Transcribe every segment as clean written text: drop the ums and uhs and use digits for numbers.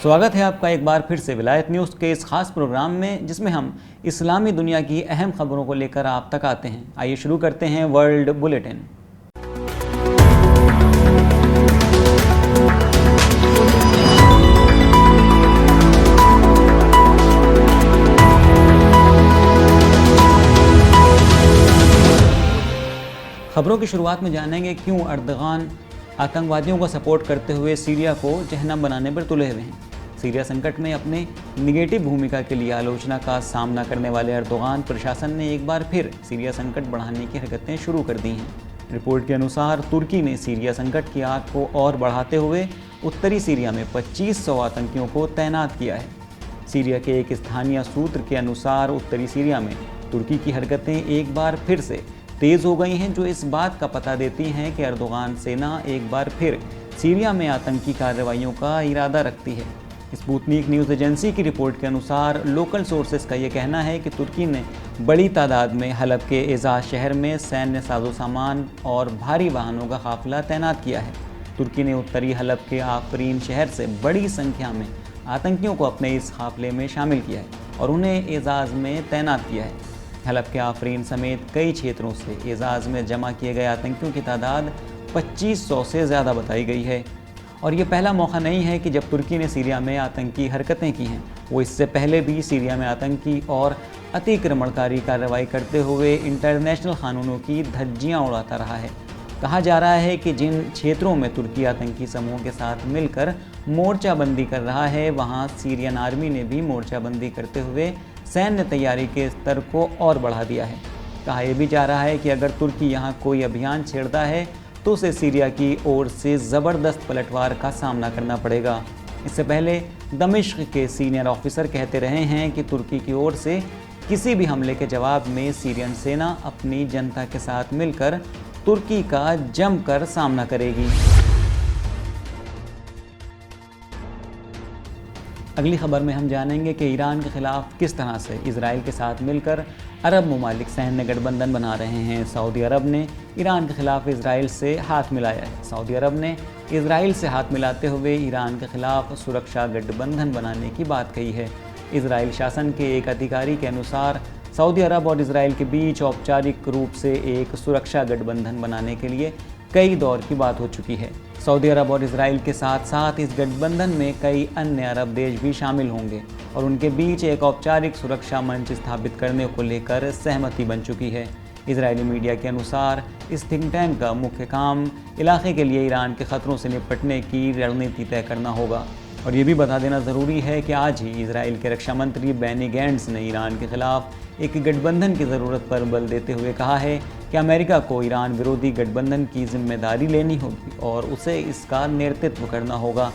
स्वागत है आपका एक बार फिर से विलायत न्यूज़ के इस खास प्रोग्राम में, जिसमें हम इस्लामी दुनिया की अहम खबरों को लेकर आप तक आते हैं। आइए शुरू करते हैं वर्ल्ड बुलेटिन। खबरों की शुरुआत में जानेंगे क्यों अर्दगान आतंकवादियों को सपोर्ट करते हुए सीरिया को जहन्नम बनाने पर तुले हुए हैं। सीरिया संकट में अपने निगेटिव भूमिका के लिए आलोचना का सामना करने वाले अर्दोगान प्रशासन ने एक बार फिर सीरिया संकट बढ़ाने की हरकतें शुरू कर दी हैं। रिपोर्ट के अनुसार तुर्की ने सीरिया संकट की आग को और बढ़ाते हुए उत्तरी सीरिया में 2500 आतंकियों को तैनात किया है। सीरिया के एक स्थानीय सूत्र के अनुसार उत्तरी सीरिया में तुर्की की हरकतें एक बार फिर से तेज़ हो गई हैं, जो इस बात का पता देती हैं कि अर्दोगान सेना एक बार फिर सीरिया में आतंकी कार्रवाइयों का इरादा रखती है। स्पुतनिक न्यूज़ एजेंसी की रिपोर्ट के अनुसार लोकल सोर्सेस का ये कहना है कि तुर्की ने बड़ी तादाद में हलब के एजाज शहर में सैन्य साजो सामान और भारी वाहनों का काफिला तैनात किया है। तुर्की ने उत्तरी हलब के आफरीन शहर से बड़ी संख्या में आतंकियों को अपने इस काफिले में शामिल किया है और उन्हें एजाज में तैनात किया है। हलब के आफरीन समेत कई क्षेत्रों से एजाज में जमा किए गए आतंकियों की तादाद 2500 से ज़्यादा बताई गई है। और ये पहला मौका नहीं है कि जब तुर्की ने सीरिया में आतंकी हरकतें की हैं। वो इससे पहले भी सीरिया में आतंकी और अतिक्रमणकारी कार्रवाई करते हुए इंटरनेशनल कानूनों की धज्जियाँ उड़ाता रहा है। कहा जा रहा है कि जिन क्षेत्रों में तुर्की आतंकी समूह के साथ मिलकर मोर्चाबंदी कर रहा है, वहाँ सीरियन आर्मी ने भी मोर्चाबंदी करते हुए सैन्य तैयारी के स्तर को और बढ़ा दिया है। कहा यह भी जा रहा है कि अगर तुर्की यहाँ कोई अभियान छेड़ता है तो उसे सीरिया की ओर से ज़बरदस्त पलटवार का सामना करना पड़ेगा। इससे पहले दमिश्क के सीनियर ऑफिसर कहते रहे हैं कि तुर्की की ओर से किसी भी हमले के जवाब में सीरियन सेना अपनी जनता के साथ मिलकर तुर्की का जमकर सामना करेगी। अगली खबर में हम जानेंगे कि ईरान के खिलाफ किस तरह से इजराइल के साथ मिलकर अरब ममालिक सैन्य गठबंधन बना रहे हैं। सऊदी अरब ने ईरान के खिलाफ इजराइल से हाथ मिलाया है। सऊदी अरब ने इजराइल से हाथ मिलाते हुए ईरान के खिलाफ सुरक्षा गठबंधन बनाने की बात कही है। इजराइल शासन के एक अधिकारी के अनुसार सऊदी अरब और इजराइल के बीच औपचारिक रूप से एक सुरक्षा गठबंधन बनाने के लिए कई दौर की बात हो चुकी है। सऊदी अरब और इजराइल के साथ साथ इस गठबंधन में कई अन्य अरब देश भी शामिल होंगे और उनके बीच एक औपचारिक सुरक्षा मंच स्थापित करने को लेकर सहमति बन चुकी है। इजरायली मीडिया के अनुसार इस थिंक टैंक का मुख्य काम इलाके के लिए ईरान के खतरों से निपटने की रणनीति तय करना होगा। और ये भी बता देना ज़रूरी है कि आज ही इजराइल के रक्षा मंत्री बेनी गैंट्स ने ईरान के खिलाफ एक गठबंधन की ज़रूरत पर बल देते हुए कहा है कि अमेरिका को ईरान विरोधी गठबंधन की जिम्मेदारी लेनी होगी और उसे इसका नेतृत्व करना होगा।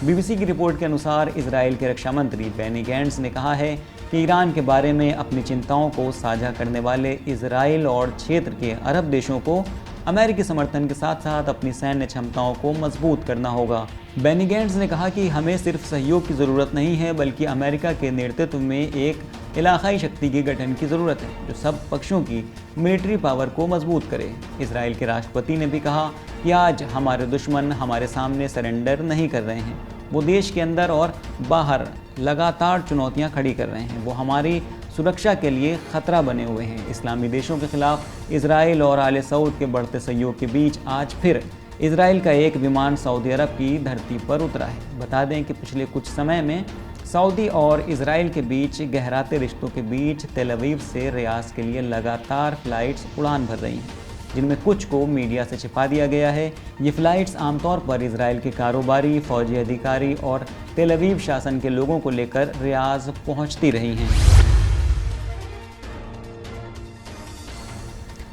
बीबीसी की रिपोर्ट के अनुसार इजराइल के रक्षा मंत्री बेनी गैंट्स ने कहा है कि ईरान के बारे में अपनी चिंताओं को साझा करने वाले इजराइल और क्षेत्र के अरब देशों को अमेरिकी समर्थन के साथ साथ अपनी सैन्य क्षमताओं को मजबूत करना होगा। बेनी गैंट्स ने कहा कि हमें सिर्फ सहयोग की ज़रूरत नहीं है, बल्कि अमेरिका के नेतृत्व में एक इलाकाई शक्ति के गठन की ज़रूरत है जो सब पक्षों की मिलिट्री पावर को मजबूत करे। इजराइल के राष्ट्रपति ने भी कहा कि आज हमारे दुश्मन हमारे सामने सरेंडर नहीं कर रहे हैं, वो देश के अंदर और बाहर लगातार चुनौतियां खड़ी कर रहे हैं, वो हमारी सुरक्षा के लिए खतरा बने हुए हैं। इस्लामी देशों के खिलाफ इजराइल और आले सऊद के बढ़ते सहयोग के बीच आज फिर इजराइल का एक विमान सऊदी अरब की धरती पर उतरा है। बता दें कि पिछले कुछ समय में सऊदी और इजराइल के बीच गहराते रिश्तों के बीच तेल अवीव से रियाद के लिए लगातार फ़्लाइट्स उड़ान भर रही हैं, जिनमें कुछ को मीडिया से छिपा दिया गया है। ये फ़्लाइट्स आमतौर पर इजराइल के कारोबारी, फौजी अधिकारी और तेल अवीव शासन के लोगों को लेकर रियाद पहुंचती रही हैं।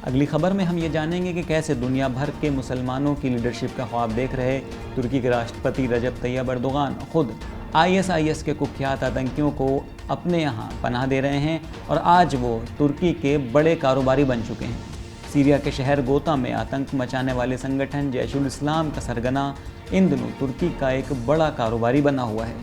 अगली खबर में हम ये जानेंगे कि कैसे दुनिया भर के मुसलमानों की लीडरशिप का ख्वाब देख रहे तुर्की के राष्ट्रपति रजब तैयब अर्दोगान खुद ISIS के कुख्यात आतंकियों को अपने यहाँ पनाह दे रहे हैं और आज वो तुर्की के बड़े कारोबारी बन चुके हैं। सीरिया के शहर गोता में आतंक मचाने वाले संगठन जैशुल इस्लाम का सरगना इन दिनों तुर्की का एक बड़ा कारोबारी बना हुआ है।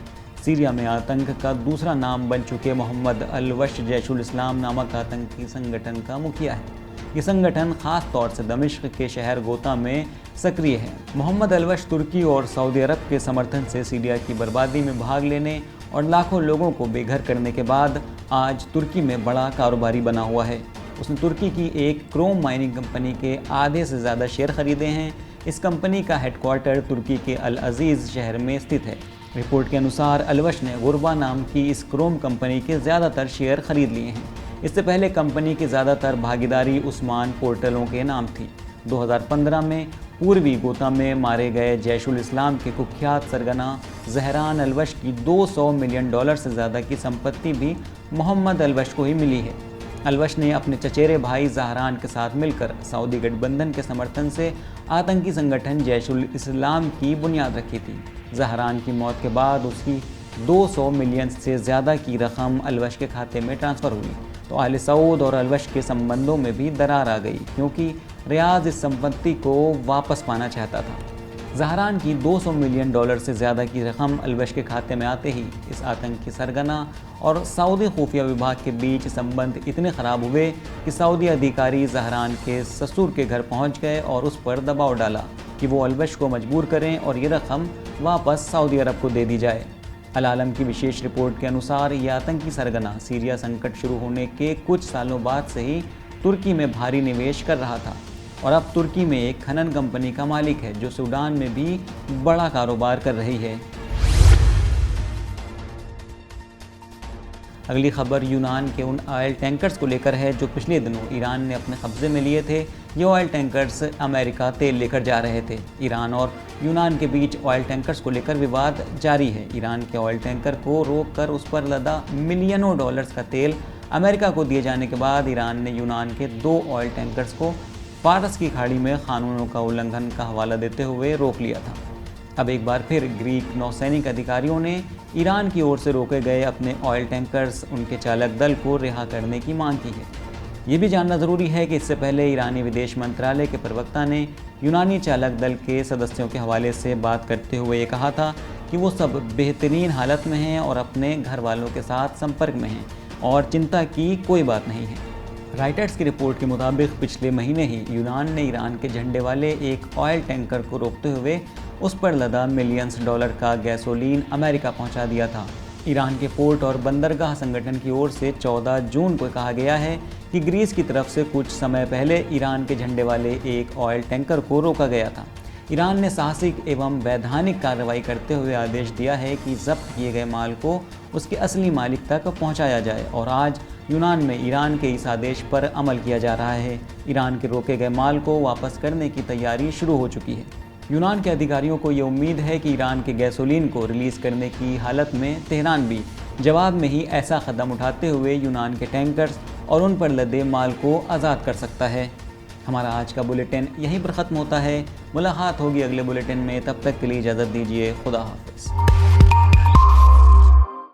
सीरिया में आतंक का दूसरा नाम बन चुके मोहम्मद अल-वश जैशुल इस्लाम नामक आतंकी संगठन का मुखिया है। ये संगठन ख़ास तौर से दमिश्क के शहर गोता में सक्रिय है। मोहम्मद अलवश तुर्की और सऊदी अरब के समर्थन से सीरिया की बर्बादी में भाग लेने और लाखों लोगों को बेघर करने के बाद आज तुर्की में बड़ा कारोबारी बना हुआ है। उसने तुर्की की एक क्रोम माइनिंग कंपनी के आधे से ज़्यादा शेयर खरीदे हैं। इस कंपनी का हेडक्वार्टर तुर्की के अल अजीज़ शहर में स्थित है। रिपोर्ट के अनुसार अलवश ने गुरबा नाम की इस क्रोम कंपनी के ज़्यादातर शेयर खरीद लिए हैं। इससे पहले कंपनी की ज़्यादातर भागीदारी उस्मान पोर्टलों के नाम थी। 2015 में पूर्वी गोता में मारे गए जैशुल इस्लाम के कुख्यात सरगना जहरान अलवश की $200 मिलियन से ज़्यादा की संपत्ति भी मोहम्मद अलवश को ही मिली है। अलवश ने अपने चचेरे भाई जहरान के साथ मिलकर सऊदी गठबंधन के समर्थन से आतंकी संगठन जैशुल इस्लाम की बुनियाद रखी थी। जहरान की मौत के बाद उसकी 200 मिलियन से ज़्यादा की रकम अलवश के खाते में ट्रांसफ़र हुई तो आले सऊद और अलवश के संबंधों में भी दरार आ गई, क्योंकि रियाज इस संपत्ति को वापस पाना चाहता था। जहरान की $200 मिलियन से ज़्यादा की रकम अलवश के खाते में आते ही इस आतंकी सरगना और सऊदी खुफिया विभाग के बीच संबंध इतने ख़राब हुए कि सऊदी अधिकारी जहरान के ससुर के घर पहुंच गए और उस पर दबाव डाला कि वो अलवश को मजबूर करें और ये रकम वापस सऊदी अरब को दे दी जाए। अल आलम की विशेष रिपोर्ट के अनुसार ये आतंकी सरगना सीरिया संकट शुरू होने के कुछ सालों बाद से ही तुर्की में भारी निवेश कर रहा था और अब तुर्की में एक खनन कंपनी का मालिक है जो सूडान में भी बड़ा कारोबार कर रही है। अगली खबर यूनान के उन ऑयल टैंकर्स को लेकर है जो पिछले दिनों ईरान ने अपने कब्जे में लिए थे। ये ऑयल टैंकर्स अमेरिका तेल लेकर जा रहे थे। ईरान और यूनान के बीच ऑयल टैंकर्स को लेकर विवाद जारी है। ईरान के ऑयल टैंकर को रोककर उस पर लदा मिलियनों डॉलर्स का तेल अमेरिका को दिए जाने के बाद ईरान ने यूनान के 2 ऑयल टैंकर्स को फारस की खाड़ी में कानूनों का उल्लंघन का हवाला देते हुए रोक लिया था। अब एक बार फिर ग्रीक नौसैनिक अधिकारियों ने ईरान की ओर से रोके गए अपने ऑयल टैंकर्स उनके चालक दल को रिहा करने की मांग की है। ये भी जानना ज़रूरी है कि इससे पहले ईरानी विदेश मंत्रालय के प्रवक्ता ने यूनानी चालक दल के सदस्यों के हवाले से बात करते हुए ये कहा था कि वो सब बेहतरीन हालत में हैं और अपने घर वालों के साथ संपर्क में हैं और चिंता की कोई बात नहीं है। राइटर्स की रिपोर्ट के मुताबिक पिछले महीने ही यूनान ने ईरान के झंडे वाले एक ऑयल टैंकर को रोकते हुए उस पर लदा मिलियंस डॉलर का गैसोलीन अमेरिका पहुंचा दिया था। ईरान के पोर्ट और बंदरगाह संगठन की ओर से 14 जून को कहा गया है कि ग्रीस की तरफ से कुछ समय पहले ईरान के झंडे वाले एक ऑयल टैंकर को रोका गया था। ईरान ने साहसिक एवं वैधानिक कार्रवाई करते हुए आदेश दिया है कि जब्त किए गए माल को उसके असली मालिक तक पहुंचाया जाए और आज यूनान में ईरान के इस आदेश पर अमल किया जा रहा है। ईरान के रोके गए माल को वापस करने की तैयारी शुरू हो चुकी है। यूनान के अधिकारियों को ये उम्मीद है कि ईरान के गैसोलीन को रिलीज़ करने की हालत में तेहरान भी जवाब में ही ऐसा कदम उठाते हुए यूनान के टैंकर्स और उन पर लदे माल को आज़ाद कर सकता है। हमारा आज का बुलेटिन यहीं पर ख़त्म होता है। मुलाकात होगी अगले बुलेटिन में, तब तक के लिए इजाज़त दीजिए। खुदा हाफ़िज़।